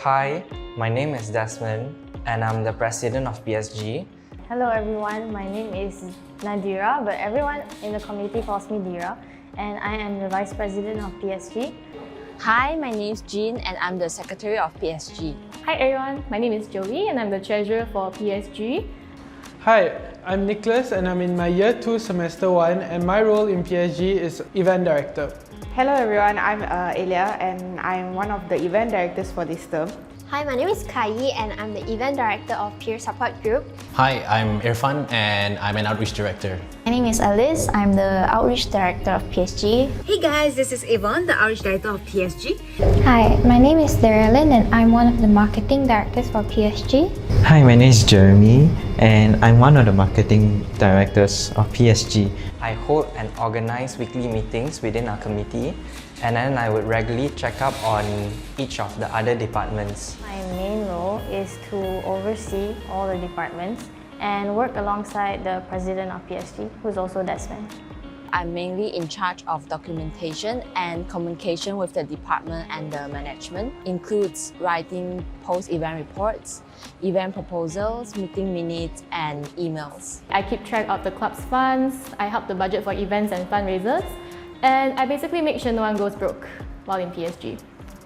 Hi, my name is Desmond and I'm the president of PSG. Hello everyone, my name is Nadira, but everyone in the community calls me Dira, and I am the vice president of PSG. Hi, my name is Jean and I'm the secretary of PSG. Hi everyone, my name is Joey and I'm the treasurer for PSG. Hi, I'm Nicholas and I'm in my year 2 semester 1 and my role in PSG is event director. Hello everyone, I'm Elia and I'm one of the event directors for this term. Hi, my name is Kai and I'm the event director of Peer Support Group. Hi, I'm Irfan and I'm an outreach director. My name is Alice, I'm the outreach director of PSG. Hey guys, this is Yvonne, the outreach director of PSG. Hi, my name is Darylyn and I'm one of the marketing directors for PSG. Hi, my name is Jeremy and I'm one of the marketing directors of PSG. I hold and organize weekly meetings within our committee, and then I would regularly check up on each of the other departments. My main role is to oversee all the departments and work alongside the president of PSG, who is also Desmond. I'm mainly in charge of documentation and communication with the department and the management. Includes writing post-event reports, event proposals, meeting minutes, and emails. I keep track of the club's funds, I help the budget for events and fundraisers, and I basically make sure no one goes broke while in PSG,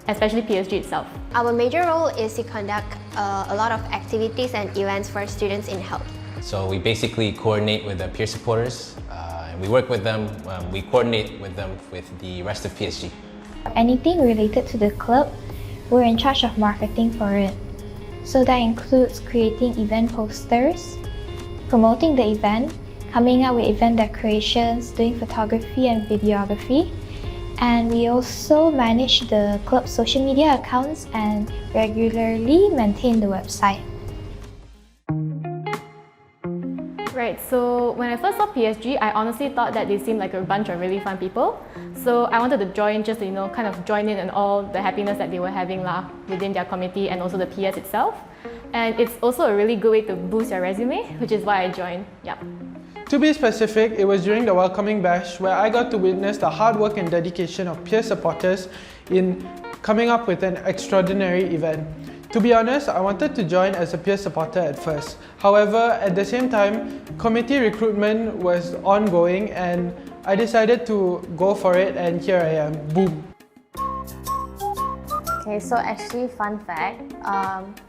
especially PSG itself. Our major role is to conduct a lot of activities and events for students in health. So we basically coordinate with the peer supporters and we work with them, we coordinate with them with the rest of PSG. Anything related to the club, we're in charge of marketing for it. So that includes creating event posters, promoting the event, coming up with event decorations, doing photography and videography. And we also manage the club's social media accounts and regularly maintain the website. Right, so when I first saw PSG, I honestly thought that they seemed like a bunch of really fun people. So I wanted to join just to, kind of join in all the happiness that they were having within their committee and also the PS itself. And it's also a really good way to boost your resume, which is why I joined. Yep. To be specific, it was during the welcoming bash where I got to witness the hard work and dedication of peer supporters in coming up with an extraordinary event. To be honest, I wanted to join as a peer supporter at first. However, at the same time, committee recruitment was ongoing and I decided to go for it, and here I am. Boom! Okay, so actually, fun fact,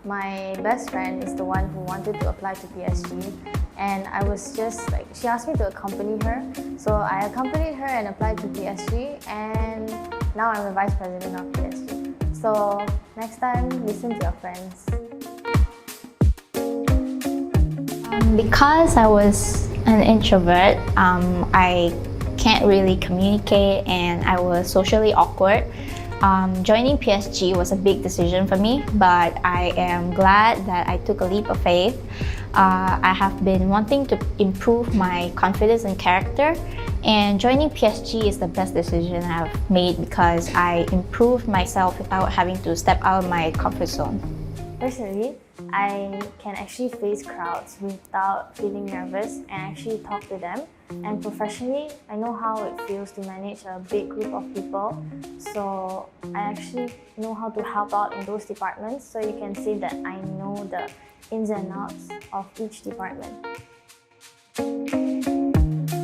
my best friend is the one who wanted to apply to PSG, and I was just like, she asked me to accompany her, so I accompanied her and applied to PSG, and now I'm the vice president of PSG. So next time, listen to your friends. Because I was an introvert, I can't really communicate and I was socially awkward. Joining PSG was a big decision for me, but I am glad that I took a leap of faith. I have been wanting to improve my confidence and character, and joining PSG is the best decision I've made because I improved myself without having to step out of my comfort zone. Personally, I can actually face crowds without feeling nervous and actually talk to them. And professionally, I know how it feels to manage a big group of people. So I actually know how to help out in those departments. So you can say that I know the ins and outs of each department.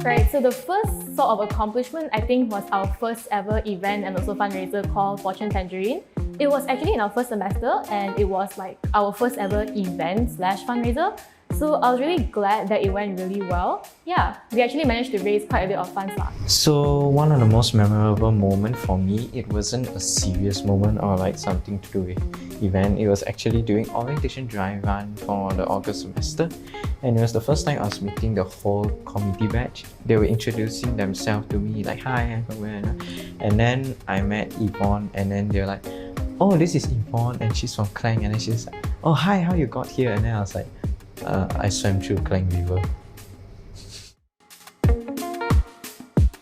Right, so the first sort of accomplishment I think was our first ever event and also fundraiser called Fortune Tangerine. It was actually in our first semester and it was like our first ever event / fundraiser. So I was really glad that it went really well. Yeah, we actually managed to raise quite a bit of funds. So one of the most memorable moments for me, it wasn't a serious moment or like something to do with event. It was actually doing orientation dry run for the August semester. And it was the first time I was meeting the whole committee batch. They were introducing themselves to me like, hi, I'm from where? And then I met Yvonne and then they were like, oh, this is Yvonne and she's from Klang. And then she's like, oh, hi, how you got here? And then I was like, I swam through Klang River.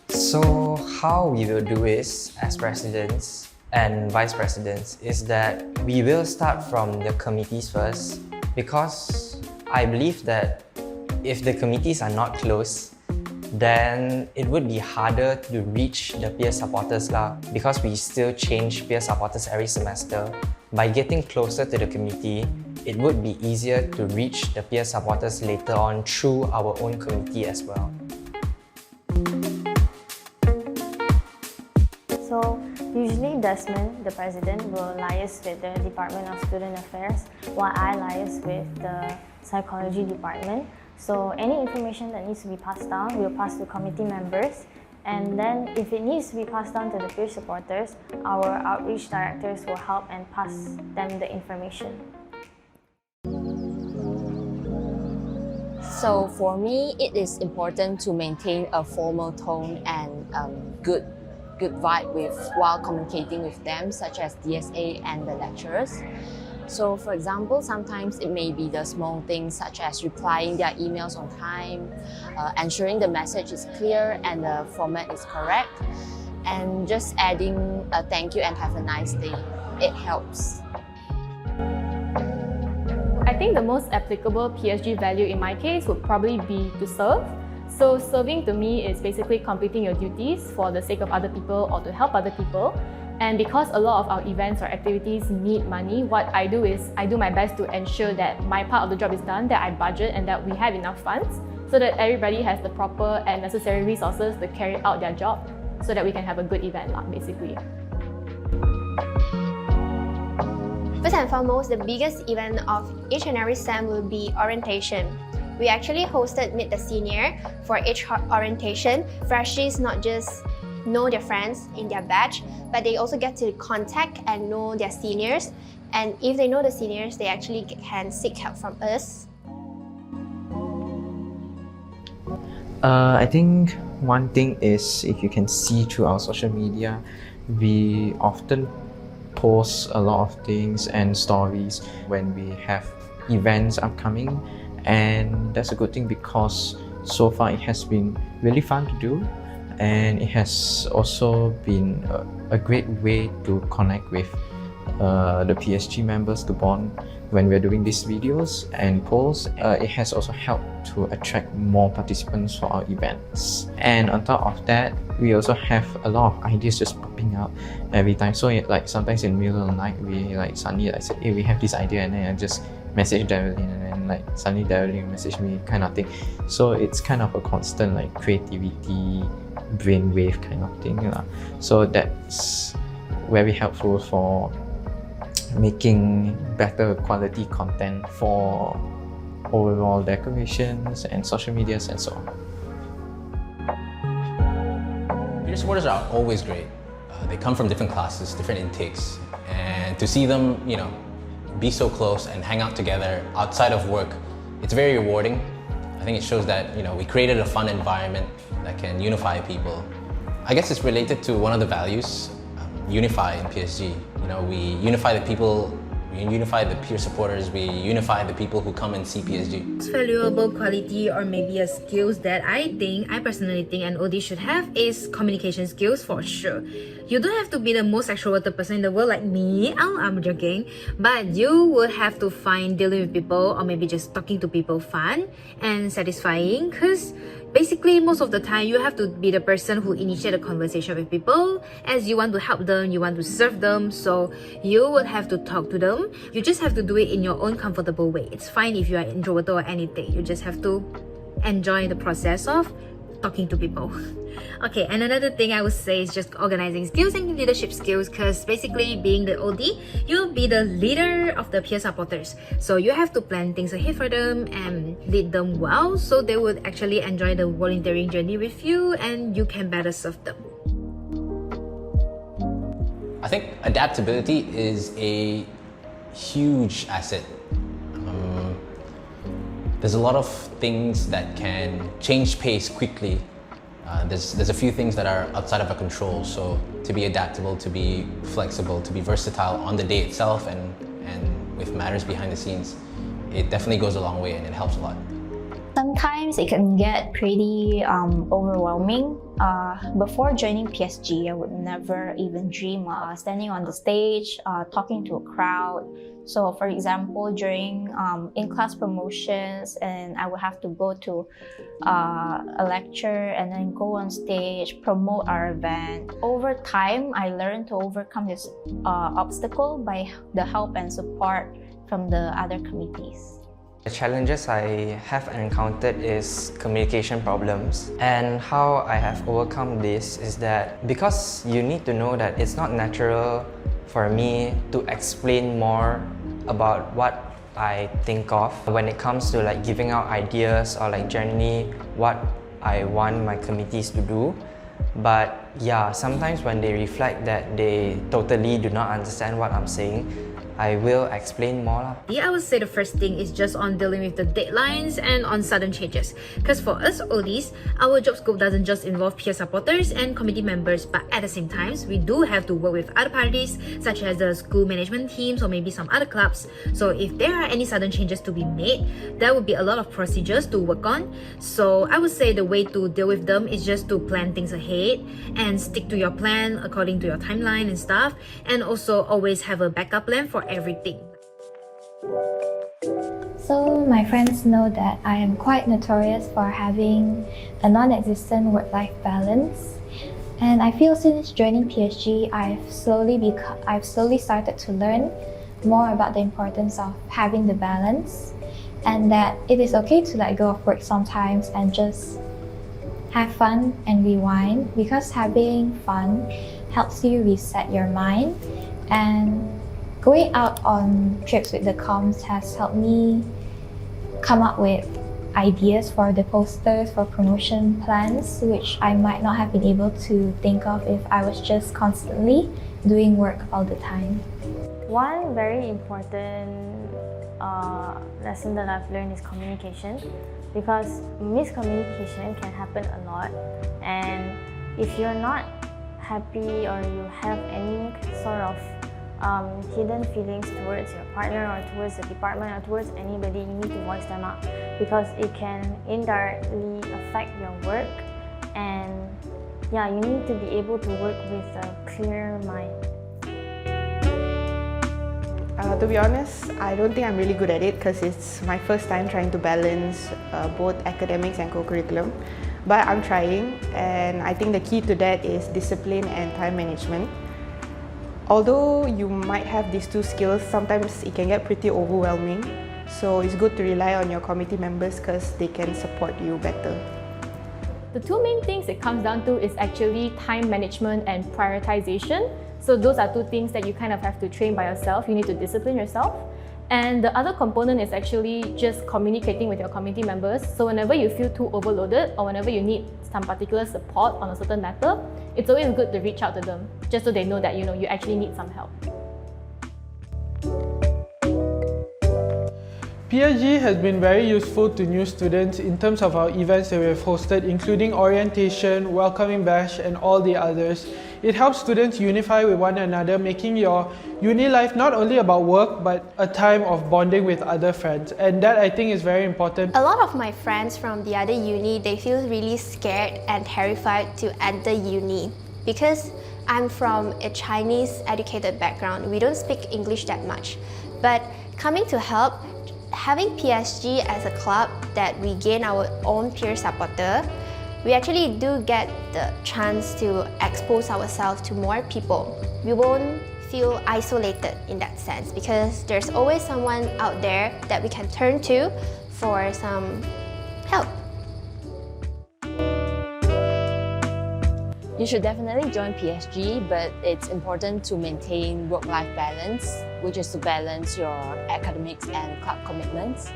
So how we will do is, as presidents and vice presidents, is that we will start from the committees first, because I believe that if the committees are not close, then it would be harder to reach the peer supporters because we still change peer supporters every semester. By getting closer to the community, it would be easier to reach the peer supporters later on through our own community as well. So usually Desmond, the president, will liaise with the Department of Student Affairs while I liaise with the psychology department. So any information that needs to be passed down, we'll pass to committee members. And then if it needs to be passed on to the peer supporters, our outreach directors will help and pass them the information. So for me, it is important to maintain a formal tone and good vibe while communicating with them, such as DSA and the lecturers. So for example, sometimes it may be the small things such as replying their emails on time, ensuring the message is clear and the format is correct, and just adding a thank you and have a nice day. It helps. I think the most applicable PSG value in my case would probably be to serve. So serving to me is basically completing your duties for the sake of other people or to help other people. And because a lot of our events or activities need money, what I do is I do my best to ensure that my part of the job is done, that I budget and that we have enough funds so that everybody has the proper and necessary resources to carry out their job so that we can have a good event, basically. First and foremost, the biggest event of each and every SEM will be orientation. We actually hosted Meet the Senior for each orientation. Freshies not just know their friends in their batch, but they also get to contact and know their seniors. And if they know the seniors, they actually can seek help from us. I think one thing is, if you can see through our social media, we often post a lot of things and stories when we have events upcoming, and that's a good thing because so far it has been really fun to do, and it has also been a great way to connect with the PSG members, to bond when we're doing these videos and polls. It has also helped to attract more participants for our events. And on top of that, we also have a lot of ideas just popping up every time. So like sometimes in the middle of the night, we suddenly say, hey, we have this idea, and then I just message Darylyn, and then suddenly Darylyn message me, kind of thing. So it's kind of a constant creativity brainwave kind of thing. So that's very helpful for making better quality content for overall decorations and social medias and so on. Peer supporters are always great. They come from different classes, different intakes, and to see them, be so close and hang out together outside of work, it's very rewarding. I think it shows that we created a fun environment that can unify people. I guess it's related to one of the values, unify in PSG. We unify the people, we unify the peer supporters, we unify the people who come and see PSG. Most valuable quality or maybe a skills that I personally think an OD should have is communication skills for sure. You don't have to be the most extroverted person in the world like me. Oh, I'm joking. But you would have to find dealing with people or maybe just talking to people fun and satisfying, because basically most of the time you have to be the person who initiate a conversation with people, as you want to help them, you want to serve them, so you would have to talk to them. You just have to do it in your own comfortable way. It's fine if you are introverted or anything. You just have to enjoy the process of talking to people. Okay, and another thing I would say is just organizing skills and leadership skills, because basically being the OD, you'll be the leader of the peer supporters. So you have to plan things ahead for them and lead them well, so they would actually enjoy the volunteering journey with you and you can better serve them. I think adaptability is a huge asset. There's a lot of things that can change pace quickly. There's a few things that are outside of our control, so to be adaptable, to be flexible, to be versatile on the day itself and with matters behind the scenes, it definitely goes a long way and it helps a lot. Sometimes it can get pretty overwhelming Before joining PSG, I would never even dream of standing on the stage, talking to a crowd. So for example, during in-class promotions, and I would have to go to a lecture and then go on stage, promote our event. Over time, I learned to overcome this obstacle by the help and support from the other committees. The challenges I have encountered is communication problems, and how I have overcome this is that because you need to know that it's not natural for me to explain more about what I think of when it comes to like giving out ideas or like generally what I want my committees to do. But yeah, sometimes when they reflect that they totally do not understand what I'm saying, I will explain more lah. Yeah, I would say the first thing is just on dealing with the deadlines and on sudden changes. Because for us oldies, our job scope doesn't just involve peer supporters and committee members, but at the same time, we do have to work with other parties such as the school management teams or maybe some other clubs. So if there are any sudden changes to be made, there would be a lot of procedures to work on. So I would say the way to deal with them is just to plan things ahead and stick to your plan according to your timeline and stuff, and also always have a backup plan for everything. So my friends know that I am quite notorious for having a non-existent work-life balance, and I feel since joining PSG, I've slowly started to learn more about the importance of having the balance, and that it is okay to let go of work sometimes and just have fun and rewind, because having fun helps you reset your mind. And going out on trips with the comms has helped me come up with ideas for the posters, for promotion plans, which I might not have been able to think of if I was just constantly doing work all the time. One very important lesson that I've learned is communication, because miscommunication can happen a lot, and if you're not happy or you have any sort of hidden feelings towards your partner or towards the department or towards anybody, you need to voice them out, because it can indirectly affect your work. And yeah, you need to be able to work with a clear mind. To be honest, I don't think I'm really good at it because it's my first time trying to balance both academics and co-curriculum. But I'm trying, and I think the key to that is discipline and time management. Although you might have these two skills, sometimes it can get pretty overwhelming. So it's good to rely on your committee members because they can support you better. The two main things it comes down to is actually time management and prioritization. So those are two things that you kind of have to train by yourself. You need to discipline yourself. And the other component is actually just communicating with your committee members. So whenever you feel too overloaded or whenever you need some particular support on a certain matter, it's always good to reach out to them, just so they know that you actually need some help. PSG has been very useful to new students in terms of our events that we have hosted, including orientation, welcoming bash, and all the others. It helps students unify with one another, making your uni life not only about work, but a time of bonding with other friends. And that, I think, is very important. A lot of my friends from the other uni, they feel really scared and terrified to enter uni, because I'm from a Chinese educated background. We don't speak English that much. But coming to help, having PSG as a club that we gain our own peer supporter, we actually do get the chance to expose ourselves to more people. We won't feel isolated in that sense, because there's always someone out there that we can turn to for some help. You should definitely join PSG, but it's important to maintain work-life balance, which is to balance your academics and club commitments.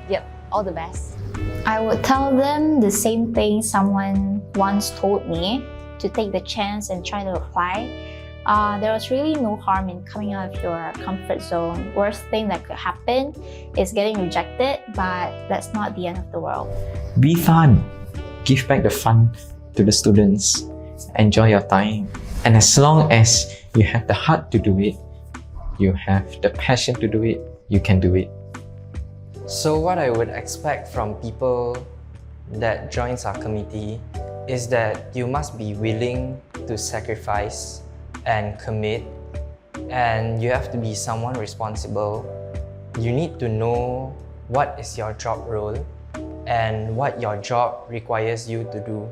Yep, all the best. I would tell them the same thing someone once told me, to take the chance and try to apply. There was really no harm in coming out of your comfort zone. Worst thing that could happen is getting rejected, but that's not the end of the world. Be fun. Give back the fun to the students. Enjoy your time. And as long as you have the heart to do it, you have the passion to do it, you can do it. So what I would expect from people that joins our committee is that you must be willing to sacrifice and commit, and you have to be someone responsible. You need to know what is your job role and what your job requires you to do.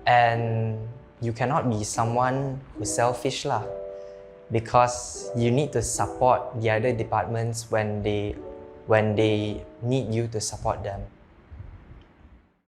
And you cannot be someone who's selfish lah, because you need to support the other departments when they need you to support them.